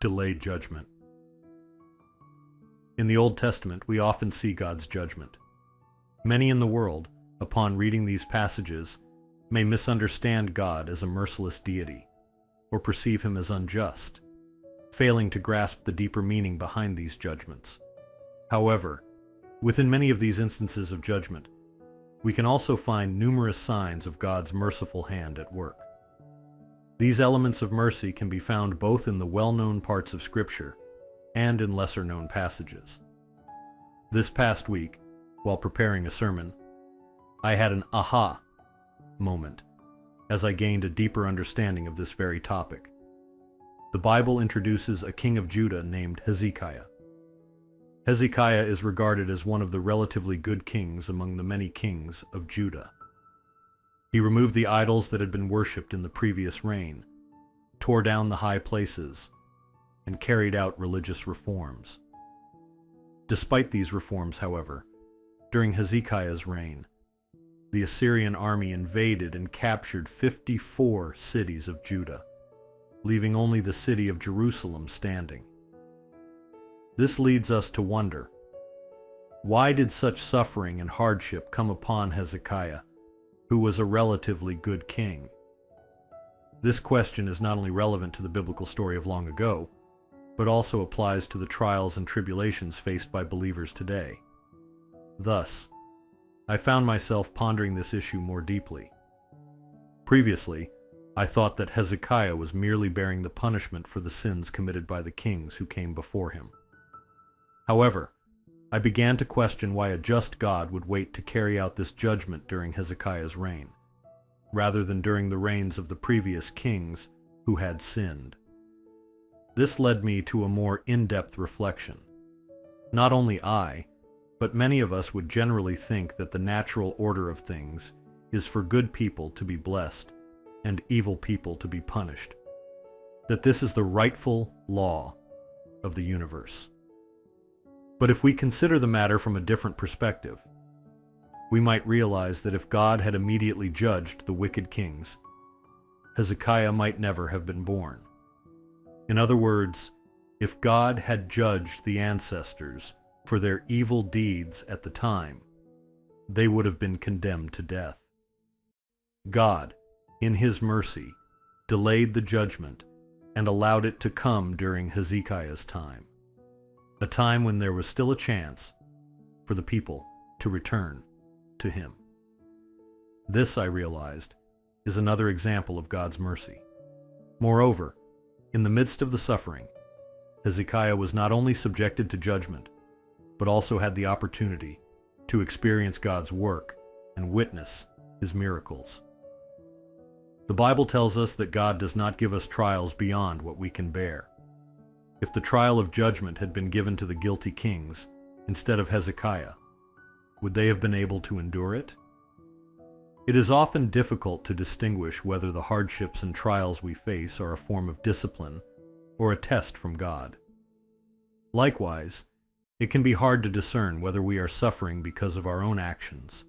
Delayed judgment. In the Old Testament, we often see God's judgment. Many in the world, upon reading these passages, may misunderstand God as a merciless deity, or perceive him as unjust, failing to grasp the deeper meaning behind these judgments. However, within many of these instances of judgment, we can also find numerous signs of God's merciful hand at work. These elements of mercy can be found both in the well-known parts of Scripture and in lesser-known passages. This past week, while preparing a sermon, I had an aha moment as I gained a deeper understanding of this very topic. The Bible introduces a king of Judah named Hezekiah. Hezekiah is regarded as one of the relatively good kings among the many kings of Judah. He removed the idols that had been worshipped in the previous reign, tore down the high places, and carried out religious reforms. Despite these reforms, however, during Hezekiah's reign, the Assyrian army invaded and captured 54 cities of Judah, leaving only the city of Jerusalem standing. This leads us to wonder, why did such suffering and hardship come upon Hezekiah, who was a relatively good king? This question is not only relevant to the biblical story of long ago, but also applies to the trials and tribulations faced by believers today. Thus, I found myself pondering this issue more deeply. Previously, I thought that Hezekiah was merely bearing the punishment for the sins committed by the kings who came before him. However, I began to question why a just God would wait to carry out this judgment during Hezekiah's reign, rather than during the reigns of the previous kings who had sinned. This led me to a more in-depth reflection. Not only I, but many of us would generally think that the natural order of things is for good people to be blessed and evil people to be punished, that this is the rightful law of the universe. But if we consider the matter from a different perspective, we might realize that if God had immediately judged the wicked kings, Hezekiah might never have been born. In other words, if God had judged the ancestors for their evil deeds at the time, they would have been condemned to death. God, in his mercy, delayed the judgment and allowed it to come during Hezekiah's time, a time when there was still a chance for the people to return to him. This, I realized, is another example of God's mercy. Moreover, in the midst of the suffering, Hezekiah was not only subjected to judgment, but also had the opportunity to experience God's work and witness his miracles. The Bible tells us that God does not give us trials beyond what we can bear. If the trial of judgment had been given to the guilty kings instead of Hezekiah, would they have been able to endure it? It is often difficult to distinguish whether the hardships and trials we face are a form of discipline or a test from God. Likewise, it can be hard to discern whether we are suffering because of our own actions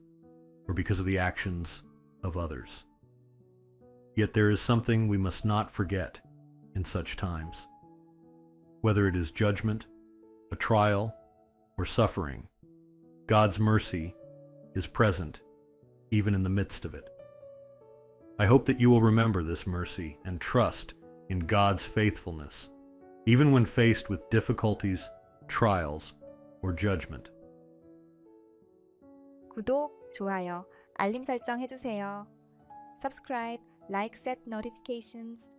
or because of the actions of others. Yet there is something we must not forget in such times. Whether it is judgment, a trial, or suffering, God's mercy is present even in the midst of it. I hope that you will remember this mercy and trust in God's faithfulness, even when faced with difficulties, trials, or judgment. 구독, 좋아요, 알림 설정 해주세요. Subscribe, like, set notifications.